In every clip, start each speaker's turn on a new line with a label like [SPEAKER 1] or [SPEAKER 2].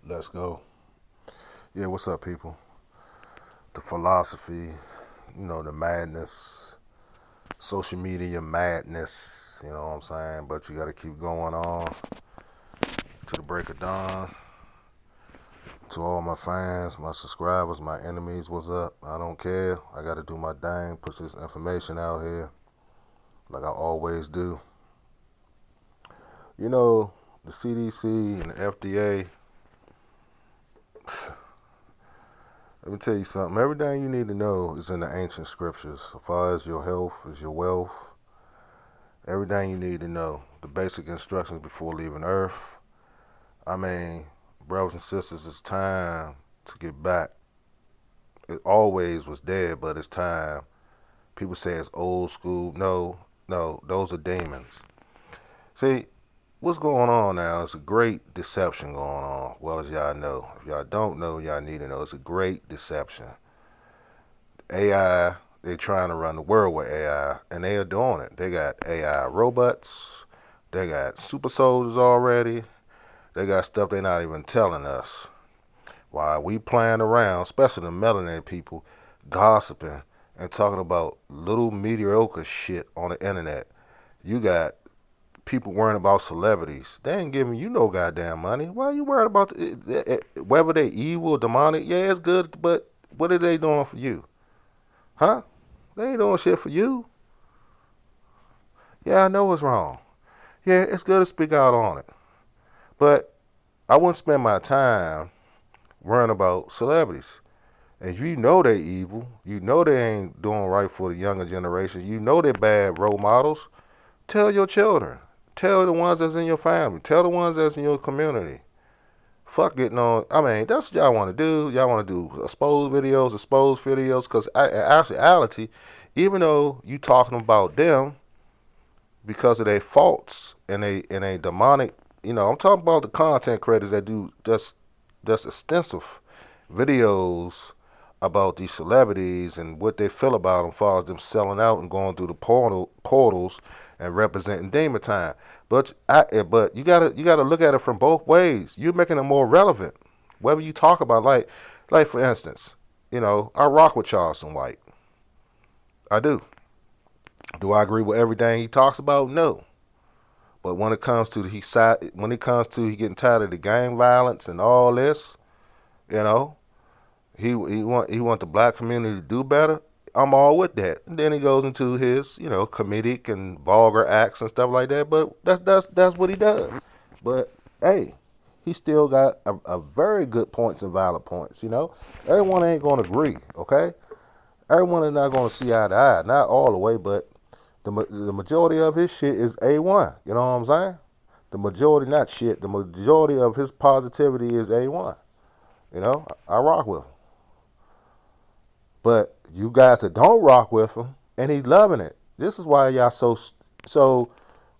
[SPEAKER 1] Let's go. Yeah, what's up, people? The philosophy, the madness, social media madness, you know what I'm saying? But you got to keep going on to the break of dawn. To all my fans, my subscribers, my enemies, what's up? I don't care. I got to do my thing, put this information out here like I always do. You know, the CDC and the FDA, let me tell you something. Everything you need to know is in the ancient scriptures. As far as your health, as your wealth, everything you need to know. The basic instructions before leaving Earth. I mean, brothers and sisters, it's time to get back. It always was there, but it's time. People say it's old school. No, those are demons. See, what's going on now is a great deception going on. Well, as y'all know. If y'all don't know, y'all need to know. It's a great deception. AI, they're trying to run the world with AI, and they are doing it. They got AI robots. They got super soldiers already. They got stuff they're not even telling us. While we playing around, especially the melanated people, gossiping and talking about little mediocre shit on the internet. You got people worrying about celebrities. They ain't giving you no goddamn money. Why are you worried about whether they evil or demonic? Yeah, it's good, but what are they doing for you? Huh? They ain't doing shit for you. Yeah, I know it's wrong. Yeah, it's good to speak out on it. But I wouldn't spend my time worrying about celebrities. And you know they evil. You know they ain't doing right for the younger generation. You know they're bad role models. Tell your children. Tell the ones that's in your family. Tell the ones that's in your community. Fuck getting on. I mean, that's what y'all want to do. Y'all want to do exposed videos. Because in actuality, even though you talking about them because of their faults and a demonic, I'm talking about the content creators that do just extensive videos about these celebrities and what they feel about them, as far as them selling out and going through the portals and representing demon time. But you gotta look at it from both ways. You're making it more relevant. Whether you talk about like for instance, I rock with Charleston White. I do. Do I agree with everything he talks about? No. But when it comes to he getting tired of the gang violence and all this, you know, he want the black community to do better. I'm all with that. And then he goes into his, comedic and vulgar acts and stuff like that. But that's what he does. But hey, he still got a very good points and valid points. Everyone ain't gonna agree. Okay, everyone is not gonna see eye to eye. Not all the way, but the majority of his shit is A1. You know what I'm saying? The majority, not shit. The majority of his positivity is A1. I rock with him. But you guys that don't rock with him, and he's loving it. This is why y'all so.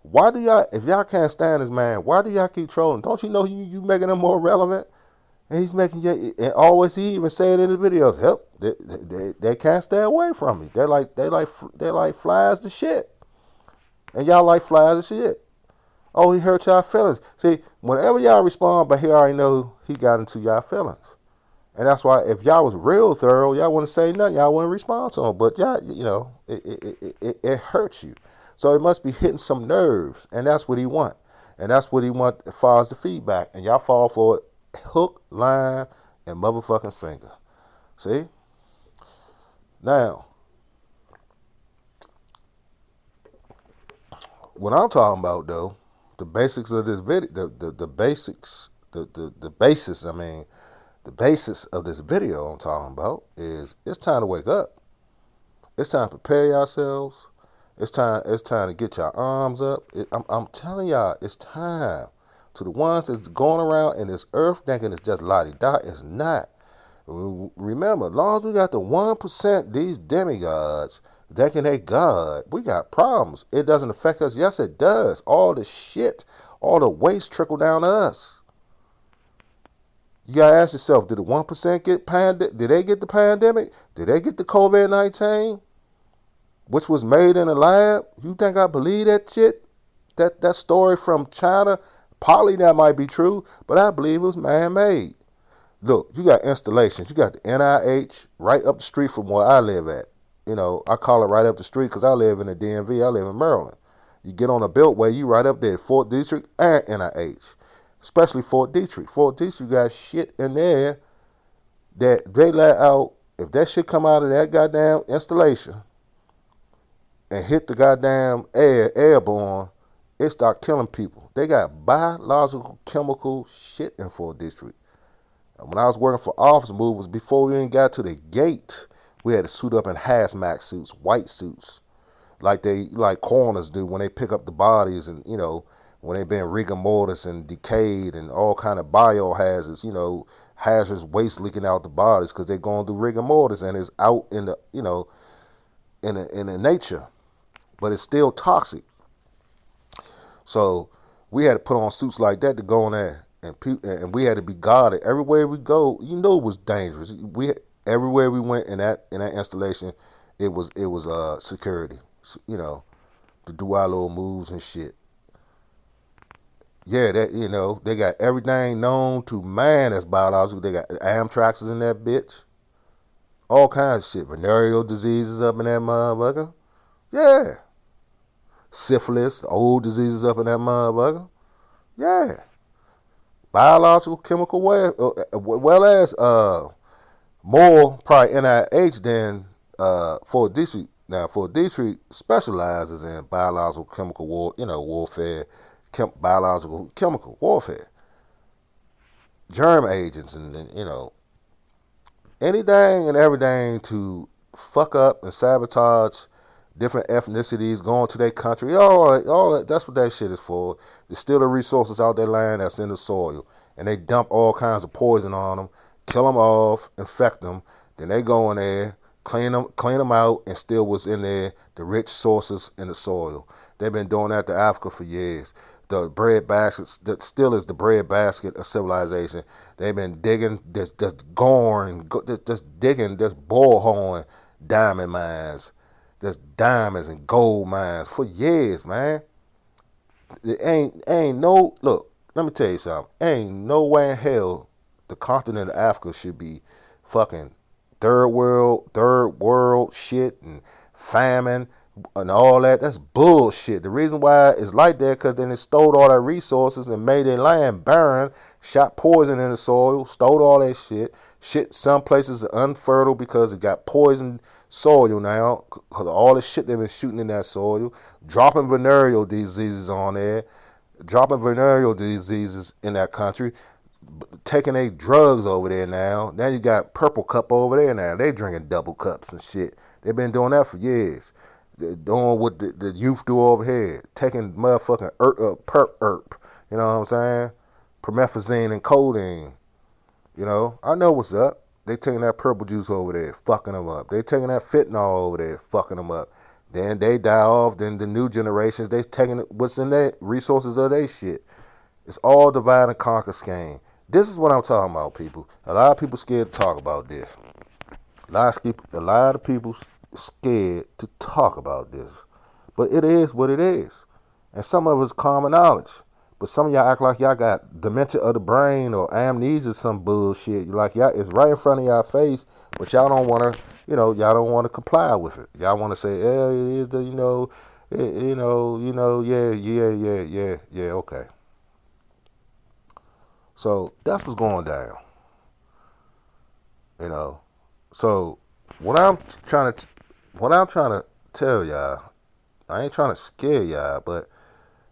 [SPEAKER 1] Why do y'all, if y'all can't stand this man, why do y'all keep trolling? Don't you know you making him more relevant? And he's making you, and always he even said in his videos, help, they can't stay away from me. They're like flies to shit, and y'all like flies to shit. Oh, he hurt y'all feelings. See, whenever y'all respond, but he already know he got into y'all feelings. And that's why if y'all was real thorough, y'all wouldn't say nothing. Y'all wouldn't respond to him. But y'all, it hurts you. So it must be hitting some nerves. And that's what he want. And that's what he want as far as the feedback. And y'all fall for it hook, line, and motherfucking sinker. See? Now, what I'm talking about though, the basics of this video, the basics, the basis, the basis of this video I'm talking about is it's time to wake up. It's time to prepare yourselves. It's time to get your arms up. I'm telling y'all, it's time. To the ones that's going around in this earth thinking it's just la-di-da, it's not. Remember, as long as we got the 1%, these demigods thinking they God, we got problems. It doesn't affect us. Yes, it does. All the shit, all the waste trickle down to us. You gotta ask yourself, did the 1% did they get the pandemic? Did they get the COVID-19? Which was made in a lab? You think I believe that shit? That story from China? Partly that might be true, but I believe it was man-made. Look, you got installations. You got the NIH right up the street from where I live at. I call it right up the street because I live in the DMV. I live in Maryland. You get on the Beltway, you right up there, Fort Detrick and NIH. Especially Fort Detrick. Fort Detrick got shit in there that they let out. If that shit come out of that goddamn installation and hit the goddamn airborne, it start killing people. They got biological chemical shit in Fort Detrick. When I was working for office movers, before we even got to the gate, we had to suit up in hazmat suits, white suits, like coroners do when they pick up the bodies, and when they've been rigor mortis and decayed and all kind of biohazards, hazardous waste leaking out the bodies because they're going through rigor mortis and it's out in the in the nature, but it's still toxic. So we had to put on suits like that to go in there, and we had to be guarded everywhere we go. It was dangerous. Everywhere we went in that installation, it was security. To do our little moves and shit. Yeah, that they got everything known to man that's biological. They got Amtraxes in that bitch. All kinds of shit. Venereal diseases up in that motherfucker. Yeah. Syphilis, old diseases up in that motherfucker. Yeah. Biological, chemical, well as more probably NIH than Fort Detrick. Now, Fort Detrick specializes in biological, chemical warfare, biological, chemical warfare, germ agents, and anything and everything to fuck up and sabotage different ethnicities going to their country. All that, that's what that shit is for. To steal the resources out their land that's in the soil. And they dump all kinds of poison on them, kill them off, infect them. Then they go in there, clean them out, and steal what's in there, the rich sources in the soil. They've been doing that to Africa for years. The bread basket that still is the bread basket of civilization. They've been digging, just digging, boreholing diamond mines, just diamonds and gold mines for years, man. It ain't no look. Let me tell you something. Ain't no way in hell the continent of Africa should be fucking third world shit and famine and all that. That's bullshit. The reason why it's like that because then they stole all their resources and made their land barren, shot poison in the soil, stole all that shit. Shit, some places are unfertile because it got poisoned soil now because of all the shit they've been shooting in that soil, dropping venereal diseases on there, dropping venereal diseases in that country, taking their drugs over there now. Now you got Purple Cup over there now. They drinking double cups and shit. They've been doing that for years. They're doing what the youth do over here, taking motherfucking perp, you know what I'm saying? Promethazine and codeine. I know what's up. They taking that purple juice over there, fucking them up. They taking that fentanyl over there, fucking them up. Then they die off. Then the new generations, they taking what's in their resources of their shit. It's all divide and conquer scheme. This is what I'm talking about, people. A lot of people scared to talk about this. A lot of people scared to talk about this. But it is what it is. And some of it's common knowledge. But some of y'all act like y'all got dementia of the brain or amnesia, some bullshit. Like y'all, it's right in front of y'all face, but y'all don't want to, y'all don't want to comply with it. Y'all want to say, yeah, it is the, yeah, okay. So that's what's going down. So what I'm trying to tell y'all, I ain't trying to scare y'all, but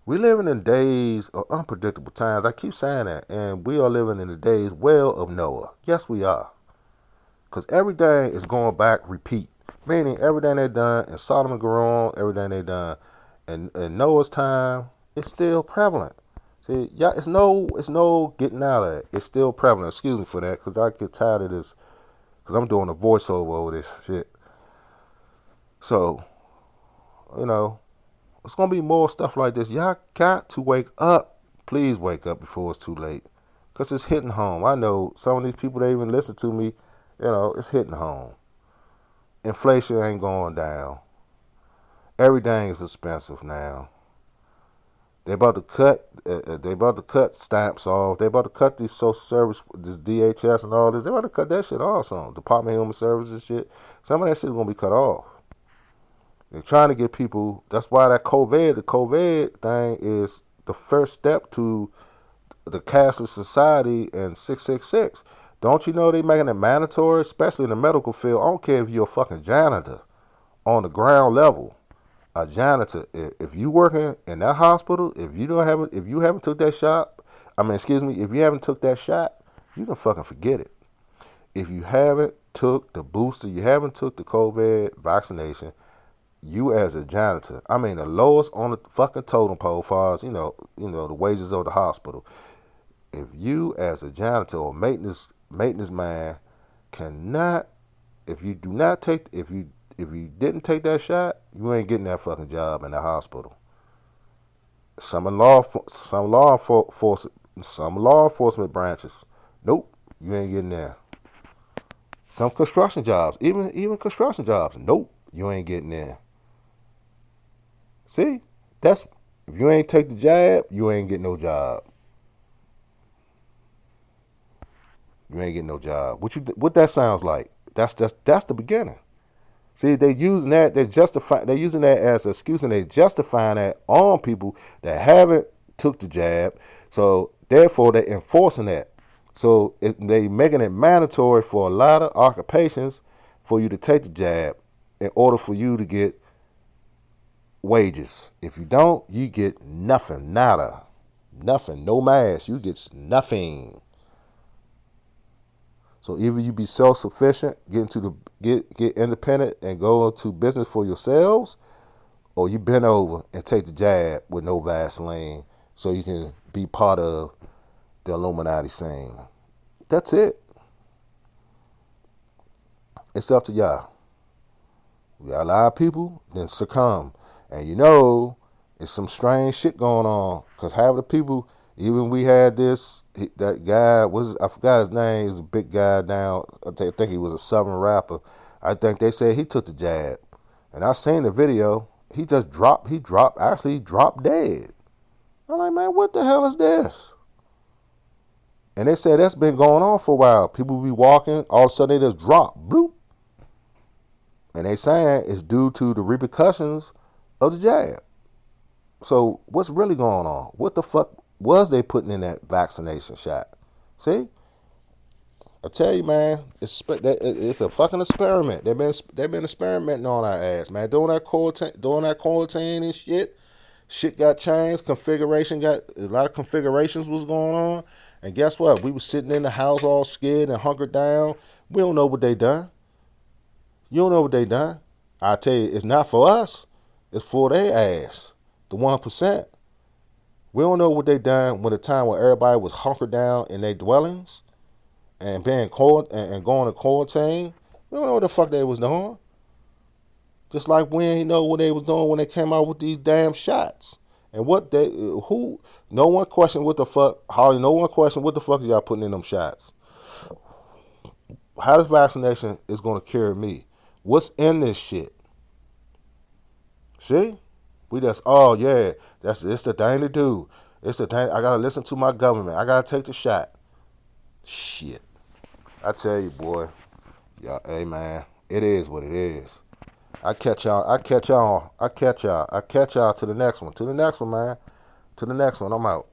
[SPEAKER 1] we living in days of unpredictable times. I keep saying that. And we are living in the days of Noah. Yes, we are. Because everything is going back repeat. Meaning everything they done in Sodom and Gomorrah, everything they done in Noah's time, it's still prevalent. See, yeah, it's no getting out of it. It's still prevalent. Excuse me for that, because I get tired of this. Because I'm doing a voiceover over this shit. So, it's going to be more stuff like this. Y'all got to wake up. Please wake up before it's too late. Because it's hitting home. I know some of these people that even listen to me, it's hitting home. Inflation ain't going down. Everything is expensive now. They about to cut. They about to cut stamps off. They about to cut these social service, this DHS and all this. They about to cut that shit off. Some Department of Human Services shit. Some of that shit is gonna be cut off. They're trying to get people. That's why the COVID thing is the first step to the cashless society and 666. Don't you know they making it mandatory, especially in the medical field? I don't care if you're a fucking janitor on the ground level. A janitor, if you working in that hospital, if you haven't took that shot, if you haven't took that shot, you can fucking forget it. If you haven't took the booster, you haven't took the COVID vaccination, you as a janitor, the lowest on the fucking totem pole, as far as the wages of the hospital. If you as a janitor or maintenance man cannot, if you didn't take that shot, you ain't getting that fucking job in the hospital. Some law enforcement branches, nope, you ain't getting there. Some construction jobs, even construction jobs, nope, you ain't getting there. See, if you ain't take the jab, you ain't getting no job. You ain't getting no job. What that sounds like? That's the beginning. See, they're using that. They're using that as an excuse, and they're justifying that on people that haven't took the jab. So therefore, they're enforcing that. So they making it mandatory for a lot of occupations for you to take the jab in order for you to get wages. If you don't, you get nothing, nada, nothing, no mask. You get nothing. So either you be self-sufficient, get independent and go into business for yourselves, or you bend over and take the jab with no Vaseline so you can be part of the Illuminati scene. That's it. It's up to y'all. We got a lot of people then succumb. And it's some strange shit going on. Because half the people, even we had that guy, I forgot his name, he's a big guy down, I think he was a Southern rapper. I think they said he took the jab. And I seen the video, he dropped dead. I'm like, man, what the hell is this? And they said that's been going on for a while. People be walking, all of a sudden they just drop, bloop. And they saying it's due to the repercussions of the jab. So what's really going on? What the fuck was they putting in that vaccination shot? See? I tell you, man, it's a fucking experiment. They've been experimenting on our ass, man. During that quarantine and shit got changed. A lot of configurations was going on. And guess what? We was sitting in the house all scared and hunkered down. We don't know what they done. You don't know what they done. I tell you, it's not for us. It's for their ass, the 1%. We don't know what they done when the time when everybody was hunkered down in their dwellings and being cold and going to quarantine. We don't know what the fuck they was doing. Just like we ain't know what they was doing when they came out with these damn shots. And no one questioned what the fuck, hardly no one questioned what the fuck y'all putting in them shots. How this vaccination is going to cure me? What's in this shit? See? We just, it's the thing to do. It's the thing, I got to listen to my government. I got to take the shot. Shit. I tell you, boy. Yeah, hey, man. It is what it is. I catch y'all to the next one. To the next one, man. To the next one, I'm out.